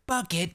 Bucket!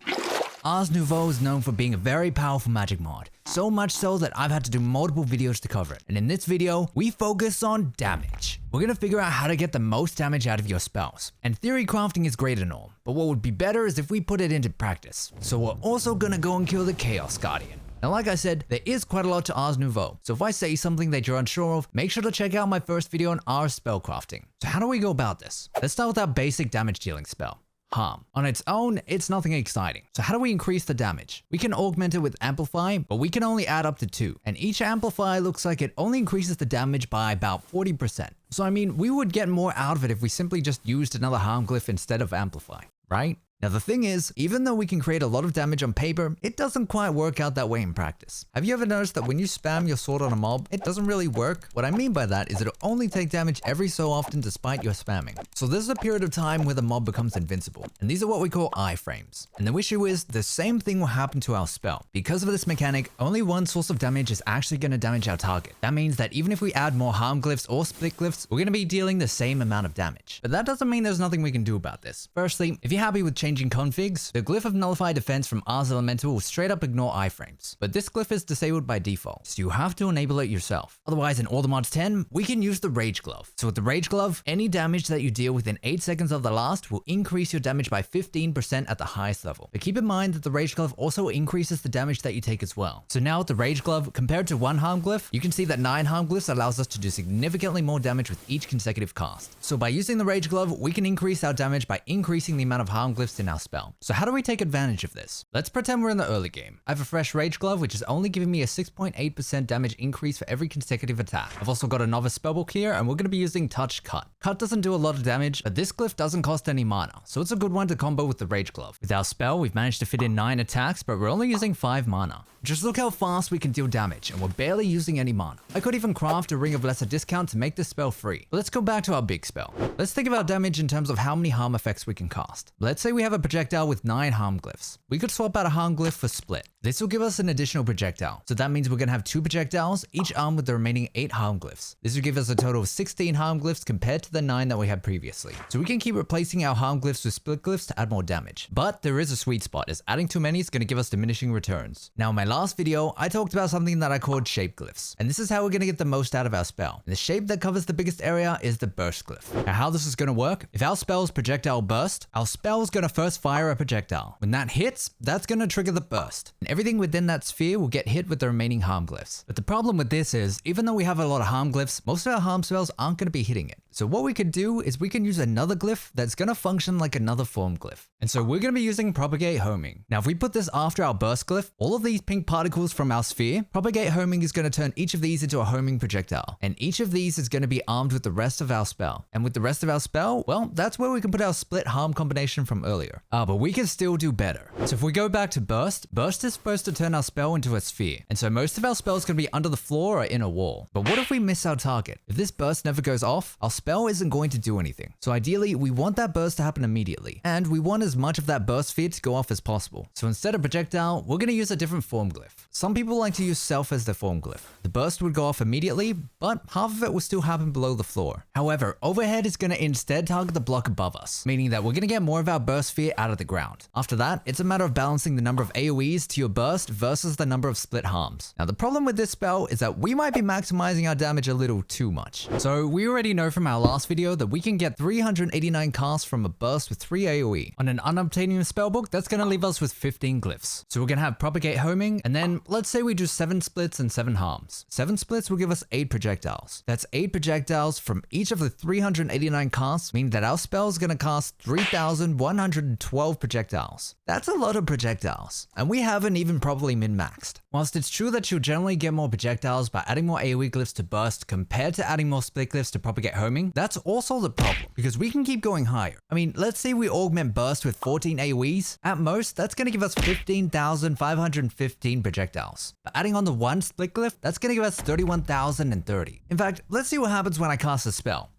Ars Nouveau is known for being a very powerful magic mod, so much so that I've had to do multiple videos to cover it. And in this video, we focus on damage. We're gonna figure out how to get the most damage out of your spells. And theory crafting is great and all, but what would be better is if we put it into practice. So we're also gonna go and kill the Chaos Guardian. Now, like I said, there is quite a lot to Ars Nouveau, so if I say something that you're unsure of, make sure to check out my first video on Ars Spellcrafting. So how do we go about this? Let's start with our basic damage dealing spell. Harm. On its own, it's nothing exciting. So how do we increase the damage? We can augment it with Amplify, but we can only add up to 2. And each Amplify looks like it only increases the damage by about 40%. So I mean, we would get more out of it if we simply just used another Harm glyph instead of Amplify, right? Now the thing is, even though we can create a lot of damage on paper, it doesn't quite work out that way in practice. Have you ever noticed that when you spam your sword on a mob, it doesn't really work? What I mean by that is it'll only take damage every so often despite your spamming. So there's a period of time where the mob becomes invincible, and these are what we call iframes. And the issue is, the same thing will happen to our spell. Because of this mechanic, only one source of damage is actually going to damage our target. That means that even if we add more harm glyphs or split glyphs, we're going to be dealing the same amount of damage. But that doesn't mean there's nothing we can do about this. Firstly, if you're happy with changing configs, the glyph of Nullify Defense from Ars Elemental will straight up ignore iframes, but this glyph is disabled by default, so you have to enable it yourself. Otherwise, in allthemods 10, we can use the Rage Glove. So with the Rage Glove, any damage that you deal within 8 seconds of the last will increase your damage by 15% at the highest level. But keep in mind that the Rage Glove also increases the damage that you take as well. So now with the Rage Glove, compared to 1 harm glyph, you can see that 9 harm glyphs allows us to do significantly more damage with each consecutive cast. So by using the Rage Glove, we can increase our damage by increasing the amount of harm glyphs in our spell. So how do we take advantage of this? Let's pretend we're in the early game. I have a fresh Rage Glove, which is only giving me a 6.8% damage increase for every consecutive attack. I've also got a novice spellbook here, and we're going to be using Touch Cut. Cut doesn't do a lot of damage, but this glyph doesn't cost any mana, so it's a good one to combo with the Rage Glove. With our spell, we've managed to fit in 9 attacks, but we're only using 5 mana. Just look how fast we can deal damage, and we're barely using any mana. I could even craft a Ring of Lesser Discount to make this spell free. But let's go back to our big spell. Let's think about damage in terms of how many harm effects we can cast. Let's say we have a projectile with 9 harm glyphs. We could swap out a harm glyph for split. This will give us an additional projectile. So that means we're going to have 2 projectiles, each armed with the remaining 8 harm glyphs. This will give us a total of 16 harm glyphs compared to the 9 that we had previously. So we can keep replacing our harm glyphs with split glyphs to add more damage. But there is a sweet spot, as adding too many is going to give us diminishing returns. Now in my last video, I talked about something that I called shape glyphs. And this is how we're going to get the most out of our spell. And the shape that covers the biggest area is the burst glyph. Now how this is going to work, if our spell's projectile burst, our spell is going to first fire a projectile. When that hits, that's going to trigger the burst. And everything within that sphere will get hit with the remaining harm glyphs. But the problem with this is, even though we have a lot of harm glyphs, most of our harm spells aren't going to be hitting it. So what we could do is we can use another glyph that's going to function like another form glyph. And so we're going to be using Propagate Homing. Now if we put this after our burst glyph, all of these pink particles from our sphere, Propagate Homing is going to turn each of these into a homing projectile. And each of these is going to be armed with the rest of our spell. And with the rest of our spell, well, that's where we can put our split harm combination from earlier. But we can still do better. So if we go back to burst, burst is supposed to turn our spell into a sphere. And so most of our spells can be under the floor or in a wall. But what if we miss our target? If this burst never goes off, our spell isn't going to do anything. So ideally, we want that burst to happen immediately. And we want as much of that burst sphere to go off as possible. So instead of projectile, we're going to use a different form glyph. Some people like to use self as their form glyph. The burst would go off immediately, but half of it will still happen below the floor. However, overhead is going to instead target the block above us, meaning that we're going to get more of our burst sphere out of the ground. After that, it's a matter of balancing the number of AoEs to your burst versus the number of split harms. Now the problem with this spell is that we might be maximizing our damage a little too much. So we already know from our last video that we can get 389 casts from a burst with 3 AoE. On an unobtainium spellbook, that's going to leave us with 15 glyphs. So we're going to have Propagate Homing, and then let's say we do 7 splits and 7 harms. 7 splits will give us 8 projectiles. That's 8 projectiles from each of the 389 casts, meaning that our spell is going to cast 3,112 projectiles. That's a lot of projectiles, and we haven't even properly min-maxed. Whilst it's true that you'll generally get more projectiles by adding more AoE glyphs to burst compared to adding more split glyphs to Propagate Homing, that's also the problem, because we can keep going higher. I mean, let's say we augment burst with 14 AoEs. At most, that's going to give us 15,515 projectiles. But adding on the 1 split glyph, that's going to give us 31,030. In fact, let's see what happens when I cast a spell.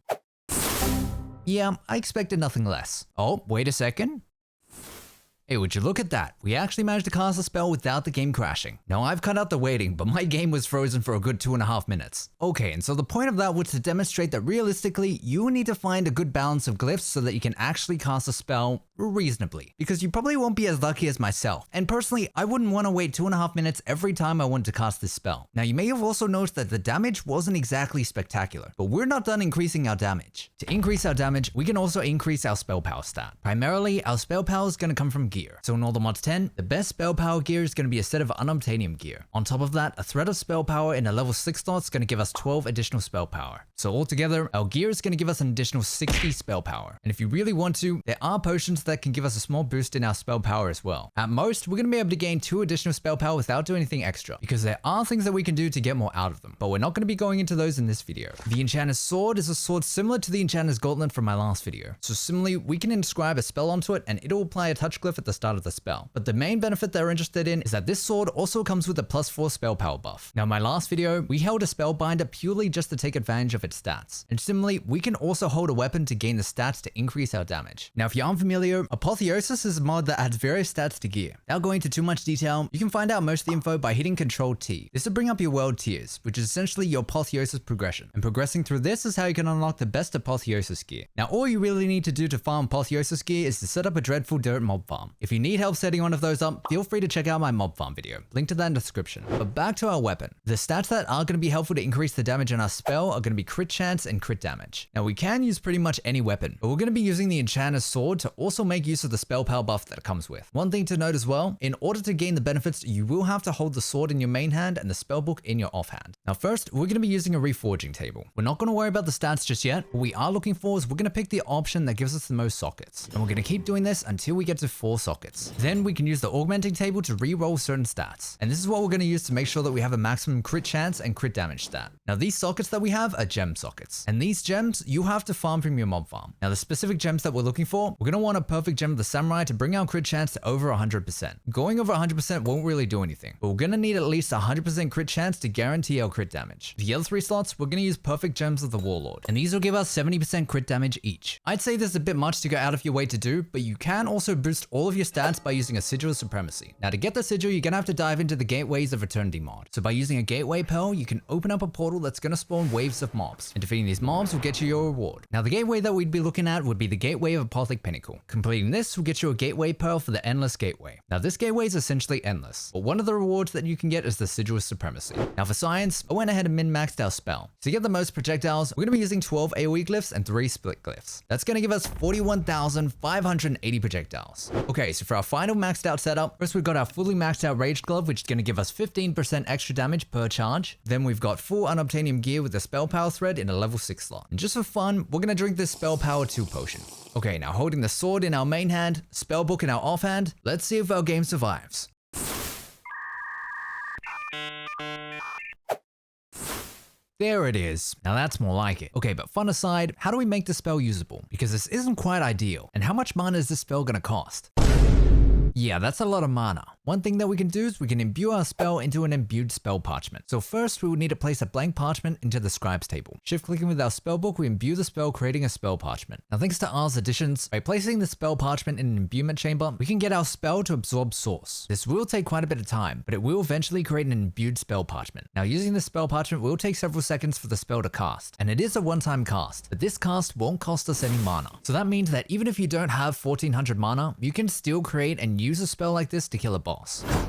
Yeah, I expected nothing less. Oh, wait a second. Hey, would you look at that? We actually managed to cast a spell without the game crashing. Now, I've cut out the waiting, but my game was frozen for a good 2.5 minutes. Okay, and so the point of that was to demonstrate that realistically, you need to find a good balance of glyphs so that you can actually cast a spell reasonably. Because you probably won't be as lucky as myself. And personally, I wouldn't want to wait 2.5 minutes every time I wanted to cast this spell. Now, you may have also noticed that the damage wasn't exactly spectacular, but we're not done increasing our damage. To increase our damage, we can also increase our spell power stat. Primarily, our spell power is going to come from gear. So in all the mods 10, the best spell power gear is going to be a set of unobtainium gear. On top of that, a thread of spell power in a level 6 slot is going to give us 12 additional spell power. So altogether, our gear is going to give us an additional 60 spell power. And if you really want to, there are potions that can give us a small boost in our spell power as well. At most, we're going to be able to gain 2 additional spell power without doing anything extra, because there are things that we can do to get more out of them, but we're not going to be going into those in this video. The Enchanter's Sword is a sword similar to the Enchanter's Gauntlet from my last video. So similarly, we can inscribe a spell onto it and it'll apply a touch glyph at the start of the spell. But the main benefit that we're interested in is that this sword also comes with a +4 spell power buff. Now in my last video, we held a spellbinder purely just to take advantage of its stats. And similarly, we can also hold a weapon to gain the stats to increase our damage. Now if you aren't familiar, apotheosis is a mod that adds various stats to gear. Without going into too much detail, you can find out most of the info by hitting Ctrl-T. This will bring up your world tiers, which is essentially your apotheosis progression. And progressing through this is how you can unlock the best apotheosis gear. Now all you really need to do to farm apotheosis gear is to set up a dreadful dirt mob farm. If you need help setting one of those up, feel free to check out my mob farm video. Link to that in the description. But back to our weapon. The stats that are going to be helpful to increase the damage in our spell are going to be crit chance and crit damage. Now we can use pretty much any weapon, but we're going to be using the Enchanter's Sword to also make use of the spell power buff that it comes with. One thing to note as well, in order to gain the benefits, you will have to hold the sword in your main hand and the spellbook in your offhand. Now first, we're going to be using a reforging table. We're not going to worry about the stats just yet. What we are looking for is we're going to pick the option that gives us the most sockets. And we're going to keep doing this until we get to 4 sockets. Then we can use the augmenting table to re-roll certain stats. And this is what we're going to use to make sure that we have a maximum crit chance and crit damage stat. Now these sockets that we have are gem sockets. And these gems, you have to farm from your mob farm. Now the specific gems that we're looking for, we're going to want a perfect gem of the samurai to bring our crit chance to over 100%. Going over 100% won't really do anything, but we're going to need at least 100% crit chance to guarantee our crit damage. The other 3 slots, we're going to use perfect gems of the warlord. And these will give us 70% crit damage each. I'd say this is a bit much to go out of your way to do, but you can also boost all of your stats by using a sigil of supremacy. Now to get the sigil, you're going to have to dive into the Gateways of Eternity mod. So by using a gateway pearl, you can open up a portal that's going to spawn waves of mobs. And defeating these mobs will get you your reward. Now the gateway that we'd be looking at would be the Gateway of Apothic Pinnacle. Completing this will get you a gateway pearl for the Endless Gateway. Now this gateway is essentially endless, but one of the rewards that you can get is the Sigil of Supremacy. Now for science, I went ahead and min-maxed our spell. To get the most projectiles, we're going to be using 12 AoE glyphs and 3 split glyphs. That's going to give us 41,580 projectiles. Okay, so for our final maxed out setup, first we've got our fully maxed out Raged Glove, which is going to give us 15% extra damage per charge. Then we've got full unobtainium gear with a spell power thread in a level 6 slot. And just for fun, we're going to drink this spell power 2 potion. Okay, now holding the sword in our main hand, spellbook in our offhand, let's see if our game survives. There it is. Now that's more like it. Okay, but fun aside, how do we make the spell usable? Because this isn't quite ideal. And how much mana is this spell gonna cost? Yeah, that's a lot of mana. One thing that we can do is we can imbue our spell into an imbued spell parchment. So first we will need to place a blank parchment into the scribe's table. Shift clicking with our spellbook, we imbue the spell, creating a spell parchment. Now thanks to Ars additions, by placing the spell parchment in an imbuement chamber, we can get our spell to absorb source. This will take quite a bit of time, but it will eventually create an imbued spell parchment. Now using the spell parchment will take several seconds for the spell to cast, and it is a one-time cast, but this cast won't cost us any mana. So that means that even if you don't have 1400 mana, you can still create and use a spell like this to kill a boss.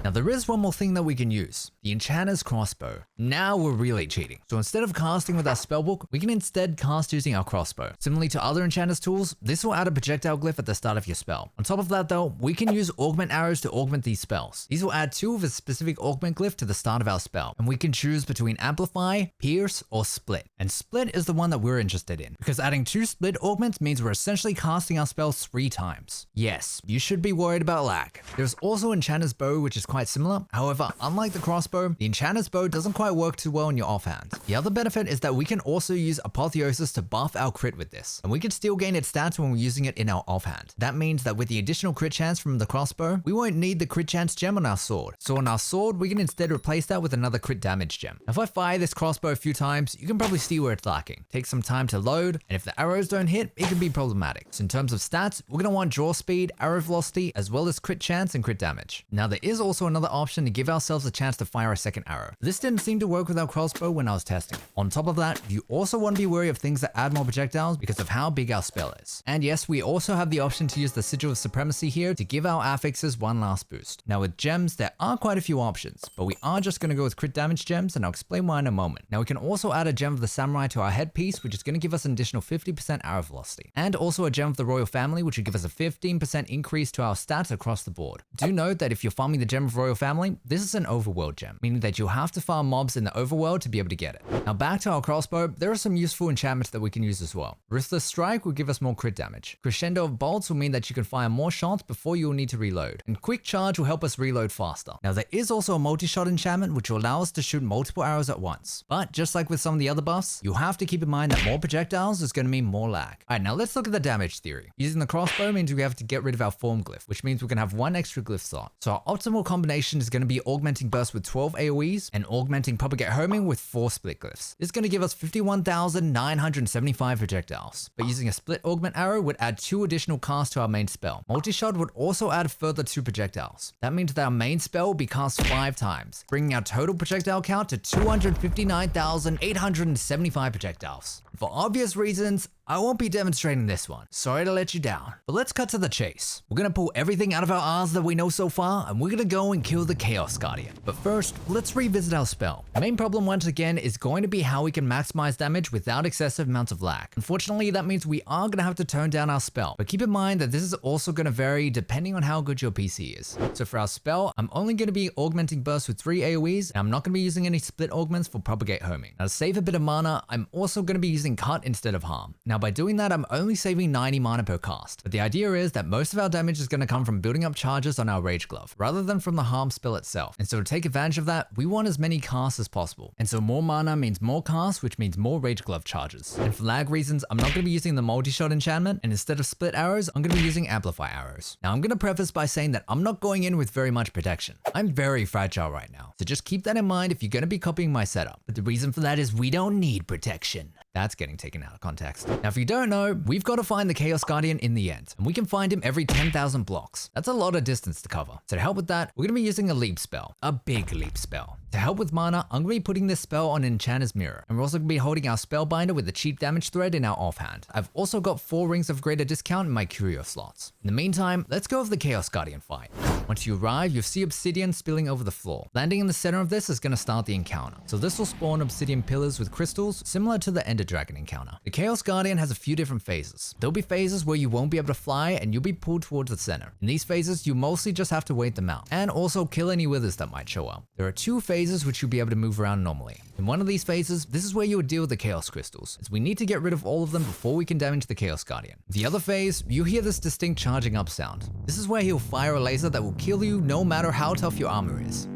Now there is one more thing that we can use, the Enchanter's Crossbow. Now we're really cheating. So instead of casting with our spellbook, we can instead cast using our crossbow. Similarly to other Enchanter's tools, this will add a projectile glyph at the start of your spell. On top of that though, we can use augment arrows to augment these spells. These will add 2 of a specific augment glyph to the start of our spell, and we can choose between amplify, pierce, or split. And split is the one that we're interested in, because adding 2 split augments means we're essentially casting our spell 3 times. Yes, you should be worried about lag. There's also Enchanter's bow, which is quite similar. However, unlike the crossbow, the Enchanter's bow doesn't quite work too well in your offhand. The other benefit is that we can also use apotheosis to buff our crit with this, and we can still gain its stats when we're using it in our offhand. That means that with the additional crit chance from the crossbow, we won't need the crit chance gem on our sword. So on our sword, we can instead replace that with another crit damage gem. Now, if I fire this crossbow a few times, you can probably see where it's lacking. Take some time to load, and if the arrows don't hit, it can be problematic. So in terms of stats, we're going to want draw speed, arrow velocity, as well as crit chance and crit damage. Now there is also another option to give ourselves a chance to fire a second arrow. This didn't seem to work with our crossbow when I was testing it. On top of that, you also want to be wary of things that add more projectiles because of how big our spell is. And yes, we also have the option to use the Sigil of Supremacy here to give our affixes one last boost. Now with gems, there are quite a few options, but we are just going to go with crit damage gems, and I'll explain why in a moment. Now we can also add a gem of the Samurai to our headpiece, which is going to give us an additional 50% arrow velocity, and also a gem of the Royal Family, which would give us a 15% increase to our stats across the board. Do note that if you're farming the gem of Royal Family, this is an overworld gem, meaning that you'll have to farm mobs in the overworld to be able to get it. Now back to our crossbow, there are some useful enchantments that we can use as well. Ruthless Strike will give us more crit damage. Crescendo of Bolts will mean that you can fire more shots before you will need to reload. And Quick Charge will help us reload faster. Now there is also a multi-shot enchantment which will allow us to shoot multiple arrows at once. But just like with some of the other buffs, you have to keep in mind that more projectiles is going to mean more lag. Alright, now let's look at the damage theory. Using the crossbow means we have to get rid of our form glyph, which means we can have one extra glyph slot. So our optimal combination is going to be Augmenting Burst with 12 AoEs and Augmenting Propagate Homing with 4 split glyphs. This is going to give us 51,975 projectiles. But using a split augment arrow would add 2 additional casts to our main spell. Multi-shot would also add further 2 projectiles. That means that our main spell will be cast 5 times, bringing our total projectile count to 259,875 projectiles. For obvious reasons, I won't be demonstrating this one. Sorry to let you down. But let's cut to the chase. We're gonna pull everything out of our Ars that we know so far, and we're gonna go and kill the Chaos Guardian. But first, let's revisit our spell. The main problem once again is going to be how we can maximize damage without excessive amounts of lag. Unfortunately, that means we are gonna have to tone down our spell. But keep in mind that this is also gonna vary depending on how good your PC is. So for our spell, I'm only gonna be augmenting burst with 3 AoEs, and I'm not gonna be using any split augments for propagate homing. Now to save a bit of mana, I'm also gonna be using cut instead of harm. Now by doing that, I'm only saving 90 mana per cast. But the idea is that most of our damage is going to come from building up charges on our Rage Glove, rather than from the harm spell itself. And so to take advantage of that, we want as many casts as possible. And so more mana means more casts, which means more Rage Glove charges. And for lag reasons, I'm not going to be using the multi-shot enchantment, and instead of split arrows, I'm going to be using amplify arrows. Now I'm going to preface by saying that I'm not going in with very much protection. I'm very fragile right now, so just keep that in mind if you're going to be copying my setup. But the reason for that is we don't need protection. That's getting taken out of context. Now, if you don't know, we've got to find the Chaos Guardian in the end, and we can find him every 10,000 blocks. That's a lot of distance to cover. So to help with that, we're going to be using a leap spell, a big leap spell. To help with mana, I'm going to be putting this spell on Enchanter's Mirror, and we're also going to be holding our Spellbinder with the cheap damage thread in our offhand. I've also got 4 rings of greater discount in my curio slots. In the meantime, let's go over the Chaos Guardian fight. Once you arrive, you'll see obsidian spilling over the floor. Landing in the center of this is going to start the encounter. So this will spawn obsidian pillars with crystals, similar to the Ender Dragon encounter. The Chaos Guardian has a few different phases. There'll be phases where you won't be able to fly and you'll be pulled towards the center. In these phases, you mostly just have to wait them out, and also kill any withers that might show up. There are 2 phases which you'll be able to move around normally. In one of these phases, this is where you would deal with the Chaos Crystals, as we need to get rid of all of them before we can damage the Chaos Guardian. The other phase, you hear this distinct charging up sound. This is where he'll fire a laser that will kill you no matter how tough your armor is.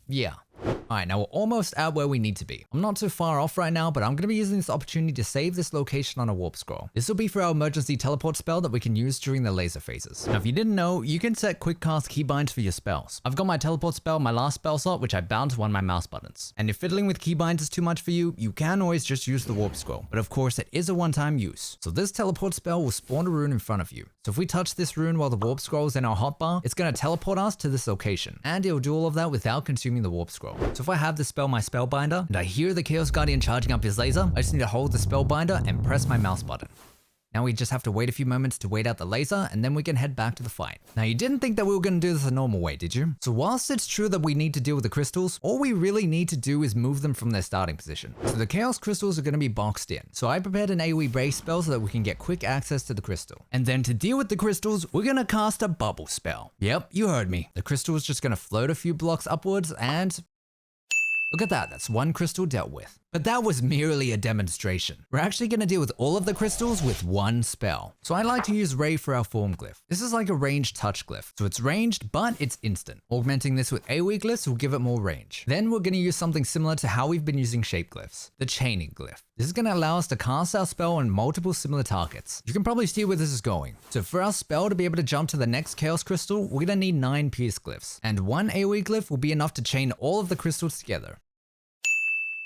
Yeah. Alright, now we're almost at where we need to be. I'm not too far off right now, but I'm going to be using this opportunity to save this location on a warp scroll. This will be for our emergency teleport spell that we can use during the laser phases. Now if you didn't know, you can set quick cast keybinds for your spells. I've got my teleport spell, my last spell slot, which I bound to one of my mouse buttons. And if fiddling with keybinds is too much for you, you can always just use the warp scroll. But of course, it is a one-time use. So this teleport spell will spawn a rune in front of you. So if we touch this rune while the warp scroll is in our hotbar, it's going to teleport us to this location. And it'll do all of that without consuming the warp scroll. So if I have this spell my Spellbinder, and I hear the Chaos Guardian charging up his laser, I just need to hold the Spellbinder and press my mouse button. Now we just have to wait a few moments to wait out the laser, and then we can head back to the fight. Now you didn't think that we were going to do this a normal way, did you? So whilst it's true that we need to deal with the crystals, all we really need to do is move them from their starting position. So the Chaos Crystals are going to be boxed in. So I prepared an AoE base spell so that we can get quick access to the crystal. And then to deal with the crystals, we're going to cast a bubble spell. Yep, you heard me. The crystal is just going to float a few blocks upwards and... look at that, that's 1 crystal dealt with. But that was merely a demonstration. We're actually going to deal with all of the crystals with one spell. So I like to use Ray for our form glyph. This is like a ranged touch glyph. So it's ranged, but it's instant. Augmenting this with AoE glyphs will give it more range. Then we're going to use something similar to how we've been using shape glyphs, the chaining glyph. This is going to allow us to cast our spell on multiple similar targets. You can probably see where this is going. So for our spell to be able to jump to the next chaos crystal, we're going to need 9 pierce glyphs. And 1 AoE glyph will be enough to chain all of the crystals together.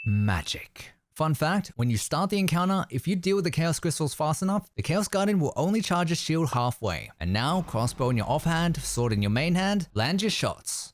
Magic. Fun fact, when you start the encounter, if you deal with the Chaos Crystals fast enough, the Chaos Guardian will only charge a shield halfway. And now, crossbow in your offhand, sword in your main hand, land your shots.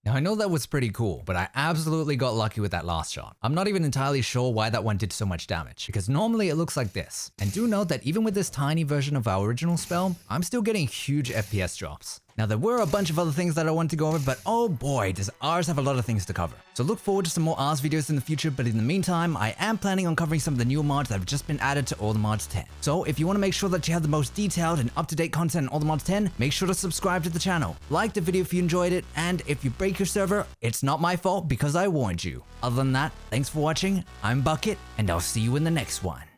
Now I know that was pretty cool, but I absolutely got lucky with that last shot. I'm not even entirely sure why that one did so much damage, because normally it looks like this. And do note that even with this tiny version of our original spell, I'm still getting huge FPS drops. Now there were a bunch of other things that I wanted to go over, but oh boy, does Ars have a lot of things to cover. So look forward to some more Ars videos in the future, but in the meantime, I am planning on covering some of the newer mods that have just been added to allthemods 10. So if you want to make sure that you have the most detailed and up-to-date content in allthemods 10, make sure to subscribe to the channel. Like the video if you enjoyed it, and if you break your server, it's not my fault because I warned you. Other than that, thanks for watching, I'm Bucket, and I'll see you in the next one.